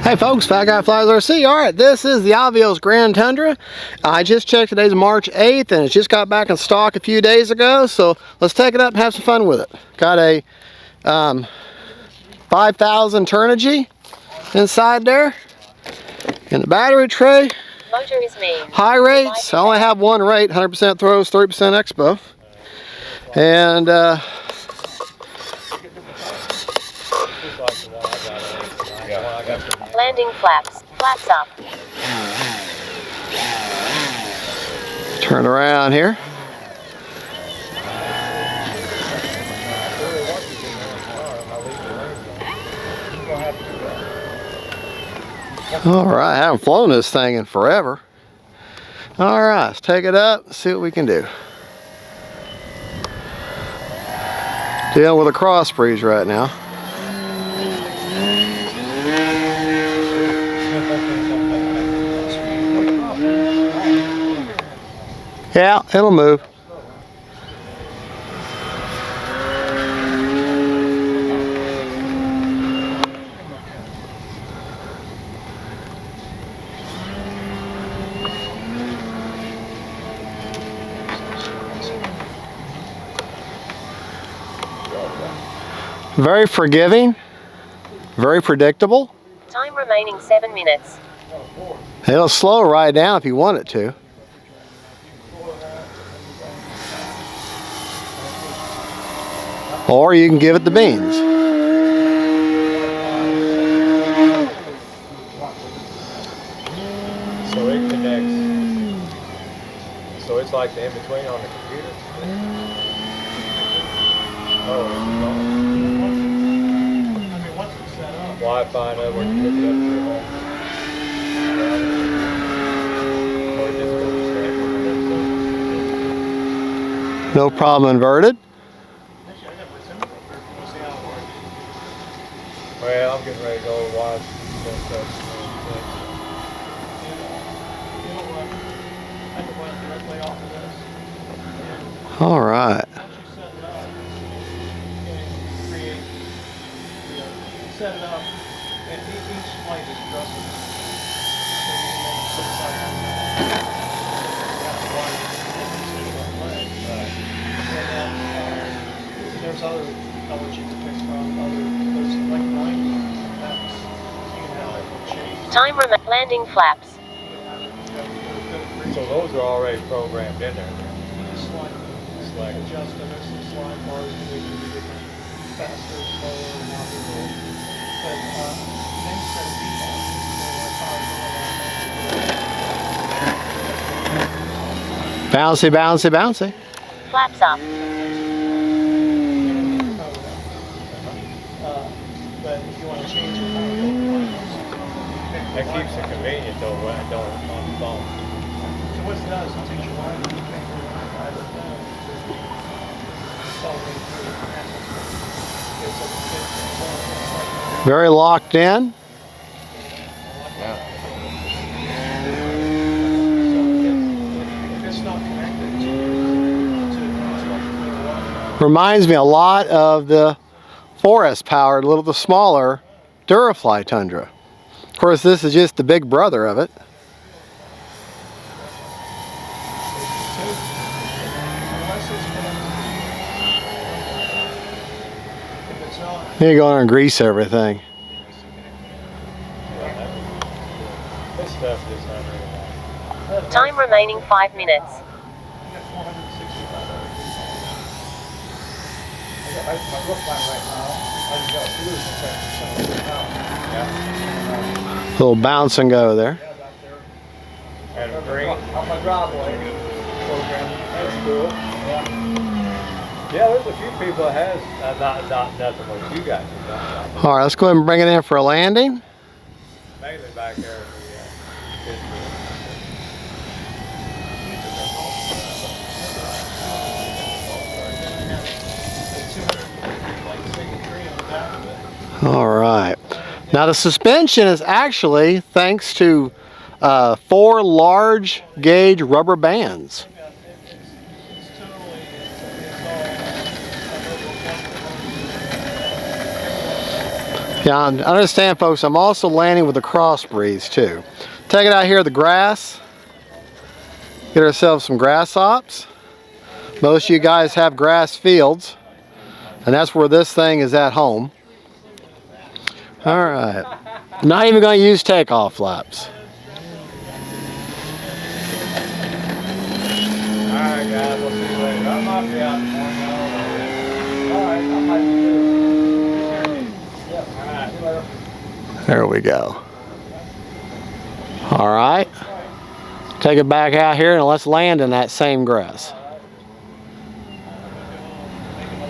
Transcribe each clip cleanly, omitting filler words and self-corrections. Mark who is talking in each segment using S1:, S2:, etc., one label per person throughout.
S1: Hey folks, Fat Guy Flies RC. Alright, this is the Avios Grand Tundra. I just checked, today's March 8th and it just got back in stock a few days ago, so let's take it up and have some fun with it. Got a 5000 Turnigy inside there. In the battery tray.
S2: Motor is main.
S1: High rates. I only have one rate, 100% throws, 30% expo. And
S2: landing flaps. Flaps up.
S1: turn around here. Alright, I haven't flown this thing in forever. Alright, let's take it up, see what we can do. Dealing with a cross breeze right now. Yeah, it'll move. Very forgiving, very predictable.
S2: Time remaining 7 minutes.
S1: It'll slow right down if you want it to. Or you can give it the beans.
S3: So it connects. So it's like the in-between on the computer? Oh, Wi-Fi, in other words, you hook it up to your home. Or it just goes
S1: No problem inverted.
S3: Well, I'm getting ready to go watch stuff.
S1: All right.
S4: Set it up, and each light is adjustable. So you can make it and then there's other colors you can pick from. There's like 9 maps. You can have change.
S2: Time landing flaps.
S3: So those are already programmed in there.
S4: Slide. Adjust them. There's some slide bars that we can do different, faster, slower, more people. But things that
S1: Bouncy, bouncy, bouncy.
S2: Flaps up.
S4: But if you want to change it,
S3: That keeps it convenient though when I don't on the phone.
S4: so what it does, it takes your line and you can
S1: Very locked in. Reminds me a lot of the 4S powered, a little bit smaller Durafly Tundra. Of course, this is just the big brother of it. You go in and grease everything.
S3: This stuff is unreal.
S2: Time remaining 5 minutes.
S1: Little bounce and go there.
S3: And green.
S4: On my driveway program.
S3: That's cool. Yeah, there's a few people that has not nothing what you guys have done.
S1: All right, let's go ahead and bring it in for a landing.
S3: Mainly back there.
S1: All right. Now the suspension is actually thanks to 4 large gauge rubber bands. Yeah, I understand, folks. I'm also landing with a cross breeze too. Take it out here, the grass. Get ourselves some grass hops. Most of you guys have grass fields, and that's where this thing is at home. All right. Not even going to use takeoff flaps.
S3: Alright guys, we'll see you later. I might be out tomorrow. Alright, I might be too. Yep, alright, see you later.
S1: There we go. All right. Take it back out here and let's land in that same grass.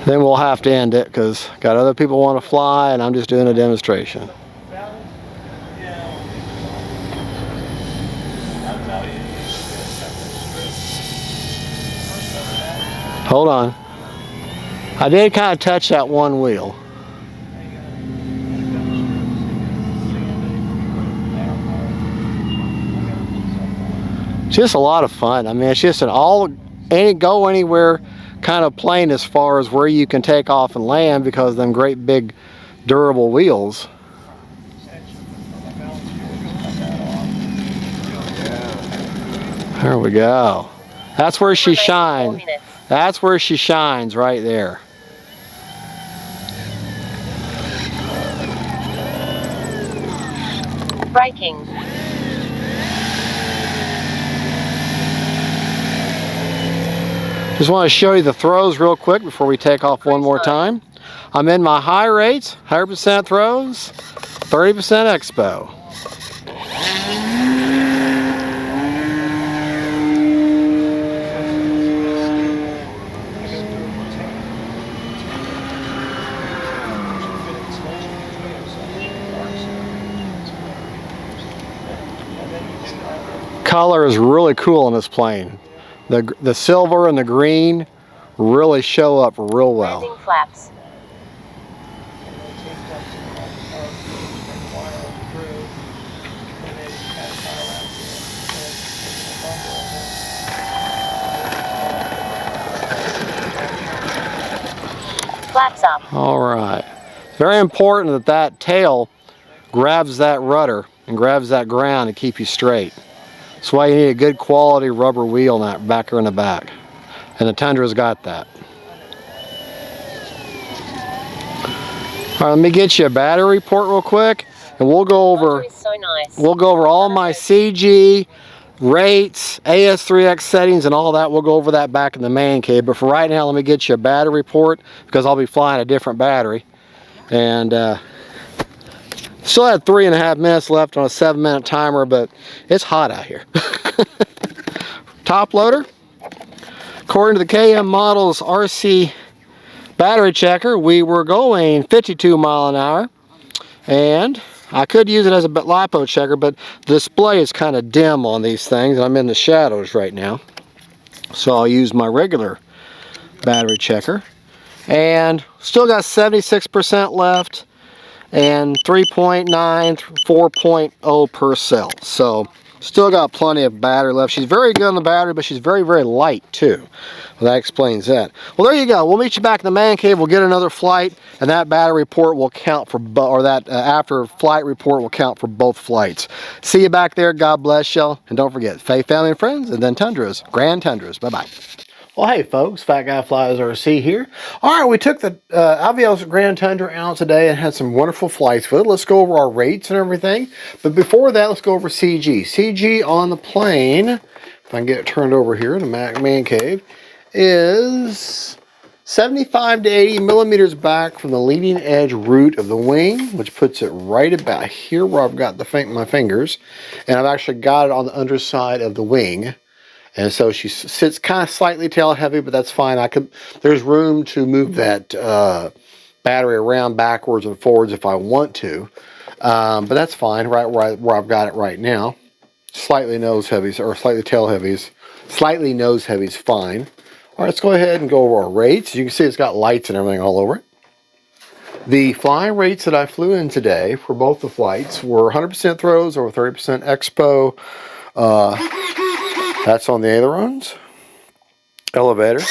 S1: Then we'll have to end it because got other people want to fly and I'm just doing a demonstration. Hold on. I did kind of touch that one wheel. Just a lot of fun. I mean, it's just any go anywhere kind of plane as far as where you can take off and land because of them great big durable wheels. There we go. That's where she shines. That's where she shines right there.
S2: Braking.
S1: Just want to show you the throws real quick before we take off one more time. I'm in my high rates, 100% throws, 30% expo. Color is really cool in this plane. The silver and the green really show up real well.
S2: Landing flaps. Flaps up.
S1: All right. Very important that that tail grabs that rudder and grabs that ground to keep you straight. That's why you need a good quality rubber wheel in that back or in the back. And the Tundra's got that. All right, let me get you a battery report real quick, and we'll go over.
S2: So nice.
S1: We'll go over all my CG rates, AS3X settings, and all that. We'll go over that back in the man cave. But for right now, let me get you a battery report because I'll be flying a different battery. And still had 3.5 minutes left on a 7-minute timer, but it's hot out here. Top loader. According to the KM Models RC battery checker, we were going 52 mile an hour. And I could use it as a LiPo checker, but the display is kind of dim on these things, and I'm in the shadows right now. So I'll use my regular battery checker. And still got 76% left. And 3.9, 4.0 per cell. So still got plenty of battery left. She's very good on the battery, but she's very, very light too. Well, that explains that. Well, there you go. We'll meet you back in the man cave. We'll get another flight, and that battery report will count for, or that after flight report will count for both flights. See you back there. God bless y'all. And don't forget, faith, family, and friends, and then Tundras, Grand Tundras. Bye-bye. Well, hey folks, Fat Guy Flies RC here. All right, we took the Avios Grand Tundra out today and had some wonderful flights with it. Let's go over our rates and everything. But before that, let's go over CG. CG on the plane, if I can get it turned over here in the man cave, is 75 to 80 millimeters back from the leading edge root of the wing, which puts it right about here where I've got my fingers. And I've actually got it on the underside of the wing. And so she sits kind of slightly tail heavy, but that's fine. There's room to move that battery around backwards and forwards if I want to. But that's fine, right where I've got it right now. Slightly nose heavies, or slightly tail heavies. Slightly nose heavies, fine. All right, let's go ahead and go over our rates. You can see it's got lights and everything all over it. The flying rates that I flew in today for both the flights were 100% throws or 30% expo. That's on the ailerons. Elevator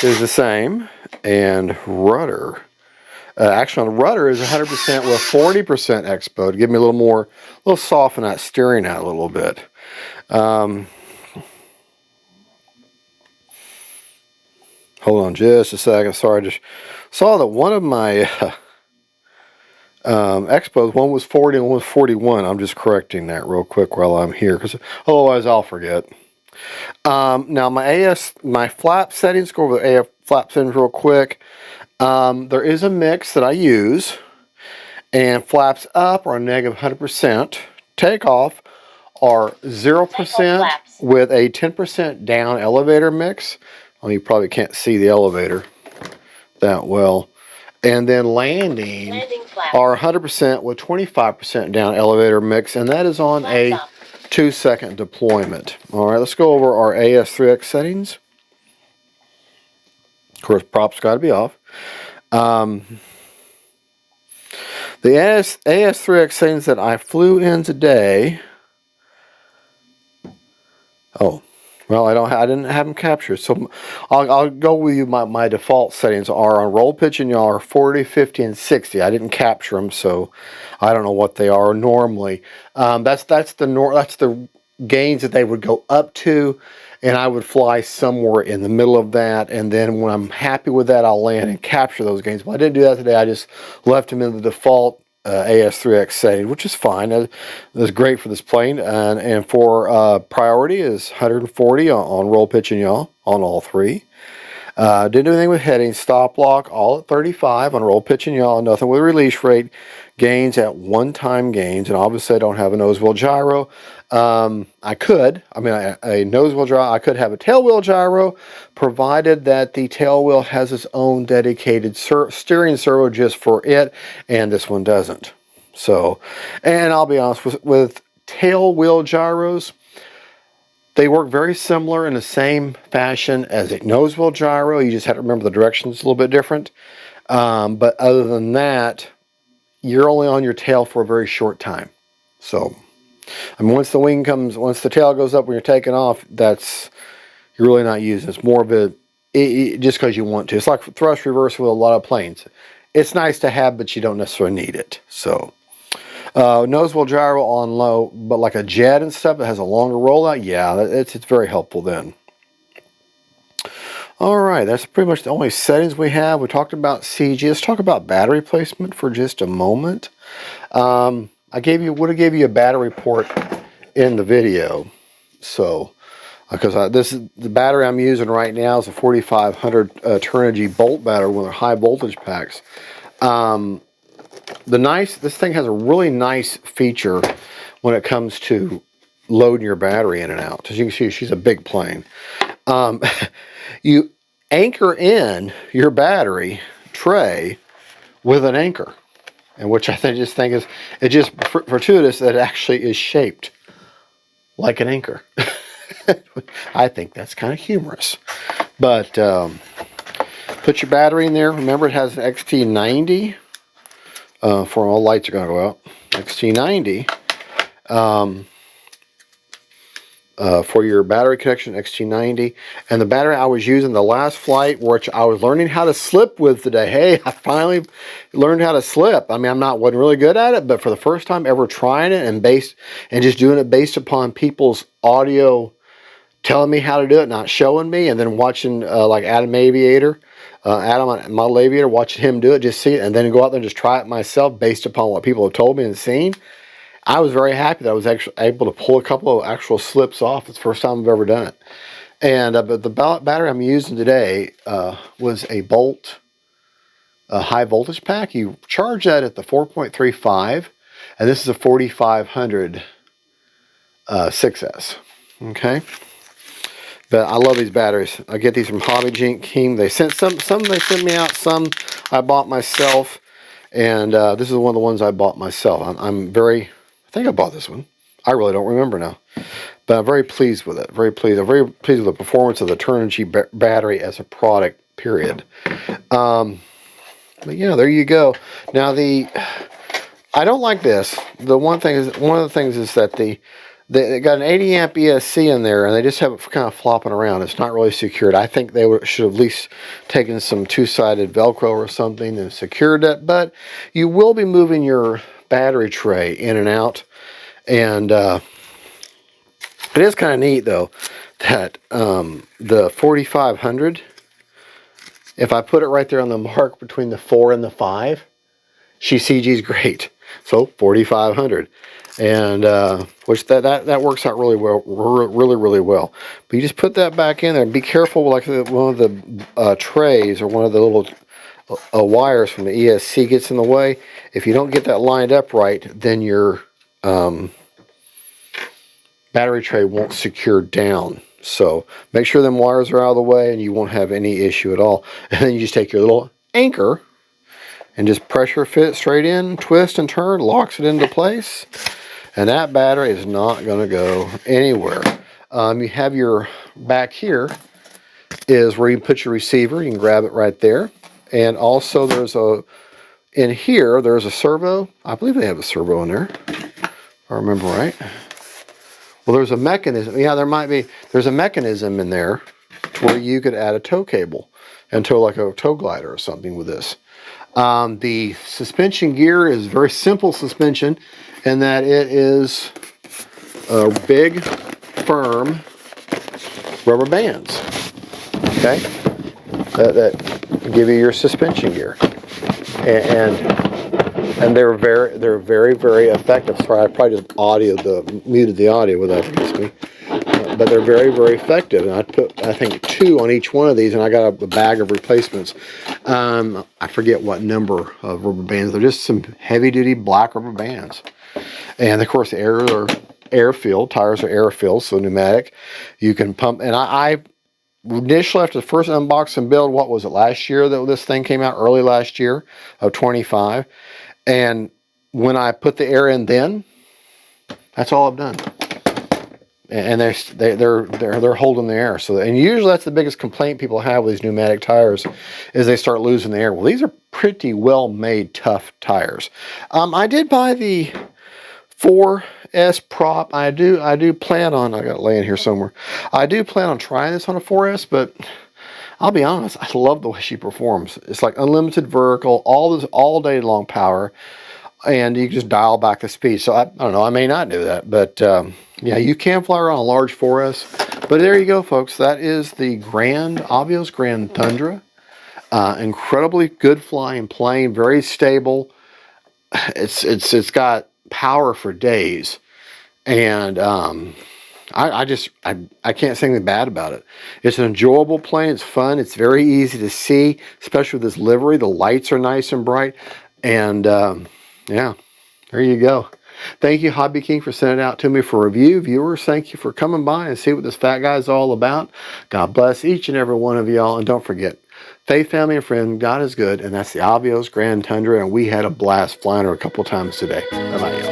S1: is the same. And rudder Actually, on the rudder is 100% with 40% expo to give me a little soften that steering out a little bit. Hold on just a second. Sorry, I just saw that one of my expos, one was 40 and one was 41. I'm just correcting that real quick while I'm here, because otherwise I'll forget. Now my flap settings, go over the AF flap settings real quick. There is a mix that I use, and flaps up are negative 100%. Takeoff are 0% with a 10% down elevator mix. Oh, you probably can't see the elevator that well. And then landing are 100% with 25% down elevator mix, and that is on a 2-second deployment. All right, let's go over our AS3X settings. Of course, props got to be off. The AS3X settings that I flew in today. Oh, well, I didn't have them captured, so I'll go with you. My default settings are on roll, pitch, and yaw are 40, 50, and 60. I didn't capture them, so I don't know what they are normally. That's the gains that they would go up to, and I would fly somewhere in the middle of that, and then when I'm happy with that, I'll land and capture those gains. But I didn't do that today. I just left them in the default AS3X setting, which is fine. That's great for this plane. And for priority is 140 on roll, pitch, and yaw on all three. Didn't do anything with heading. Stop lock all at 35 on roll, pitch, and yaw. Nothing with release rate. Gains at one-time gains. And obviously I don't have a nose wheel gyro. I could. I mean, a nose wheel gyro. I could have a tail wheel gyro, provided that the tail wheel has its own dedicated steering servo just for it, and this one doesn't. So, and I'll be honest, with tail wheel gyros, they work very similar in the same fashion as a nose wheel gyro. You just have to remember the direction's a little bit different. But other than that, you're only on your tail for a very short time. So, I mean, once the tail goes up when you're taking off, you're really not using it. It's more of just because you want to. It's like thrust reverse with a lot of planes. It's nice to have, but you don't necessarily need it. So, nose wheel gyro on low, but like a jet and stuff that has a longer rollout, yeah, it's very helpful then. All right, that's pretty much the only settings we have. We talked about CG. Let's talk about battery placement for just a moment. I would have gave you a battery port in the video. So, because the battery I'm using right now is a 4500 Turnigy Bolt battery with high voltage packs. This thing has a really nice feature when it comes to loading your battery in and out. As you can see, she's a big plane. You anchor in your battery tray with an anchor, and which I just think is fortuitous that it actually is shaped like an anchor. I think that's kind of humorous. But put your battery in there. Remember, it has an XT90. For all lights are going to go out. XT90. For your battery connection, XT90. And the battery I was using the last flight, which I was learning how to slip with today. Hey, I finally learned how to slip. I mean, wasn't really good at it, but for the first time ever trying it and just doing it based upon people's audio telling me how to do it, not showing me, and then watching like Adam Aviator, Model Aviator, watching him do it, just see it, and then go out there and just try it myself based upon what people have told me and seen. I was very happy that I was actually able to pull a couple of actual slips off. It's the first time I've ever done it. And but the battery I'm using today was a Bolt high voltage pack. You charge that at the 4.35, and this is a 4500 6S. Okay. But I love these batteries. I get these from Hobby King. They sent some they sent me out, some I bought myself, and this is one of the ones I bought myself. I think I bought this one. I really don't remember now, but I'm very pleased with it. Very pleased. I'm very pleased with the performance of the Turnigy battery as a product. Period. But yeah, there you go. Now I don't like this. One of the things is that They got an 80 amp ESC in there, and they just have it kind of flopping around. It's not really secured. I think they should have at least taken some two-sided Velcro or something and secured it. But you will be moving your battery tray in and out, and it is kind of neat though that the 4500. If I put it right there on the mark between the 4 and the 5, she CG's great. So 4500. And which that works out really well, really well. But you just put that back in there and be careful, like one of the trays or one of the little wires from the ESC gets in the way. If you don't get that lined up right, then your battery tray won't secure down. So make sure them wires are out of the way and you won't have any issue at all. And then you just take your little anchor and just pressure fit straight in, twist and turn, locks it into place. And that battery is not going to go anywhere. You have your back here is where you put your receiver. You can grab it right there. And also there's in here, there's a servo. I believe they have a servo in there, if I remember right. Well, there's a mechanism. Yeah, there's a mechanism in there to where you could add a tow cable and tow like a tow glider or something with this. The suspension gear is very simple suspension in that it is big, firm rubber bands. Okay, that give you your suspension gear, and they're very effective. Sorry, I probably just muted the audio without me. But they're very effective. And I put, I think, 2 on each one of these, and I got a bag of replacements. I forget what number of rubber bands. They're just some heavy-duty black rubber bands. And of course, the air-filled tires are air-filled, so pneumatic. You can pump. And I initially, after the first unbox and build, what was it, last year that this thing came out? Early last year of 25. And when I put the air in, then that's all I've done. And they're holding the air. So, and usually that's the biggest complaint people have with these pneumatic tires, is they start losing the air. Well, these are pretty well made, tough tires. I did buy the 4S prop. I do plan on, I got it laying here somewhere. I do plan on trying this on a 4S, but I'll be honest, I love the way she performs. It's like unlimited vertical, all day long power, and you can just dial back the speed. So I don't know, I may not do that, but yeah, you can fly around a large 4S. But there you go, folks. That is the Avios Grand Tundra. Incredibly good flying plane, very stable. It's got power for days, and I can't say anything bad about it. It's an enjoyable plane. It's fun. It's very easy to see, especially with this livery. The lights are nice and bright, and yeah, there you go. Thank you, Hobby King, for sending it out to me for review. Viewers, thank you for coming by and see what this fat guy is all about. God bless each and every one of y'all, and don't forget, faith, family, and friend, God is good, and that's the Avios Grand Tundra, and we had a blast flying her a couple times today. Bye-bye, y'all.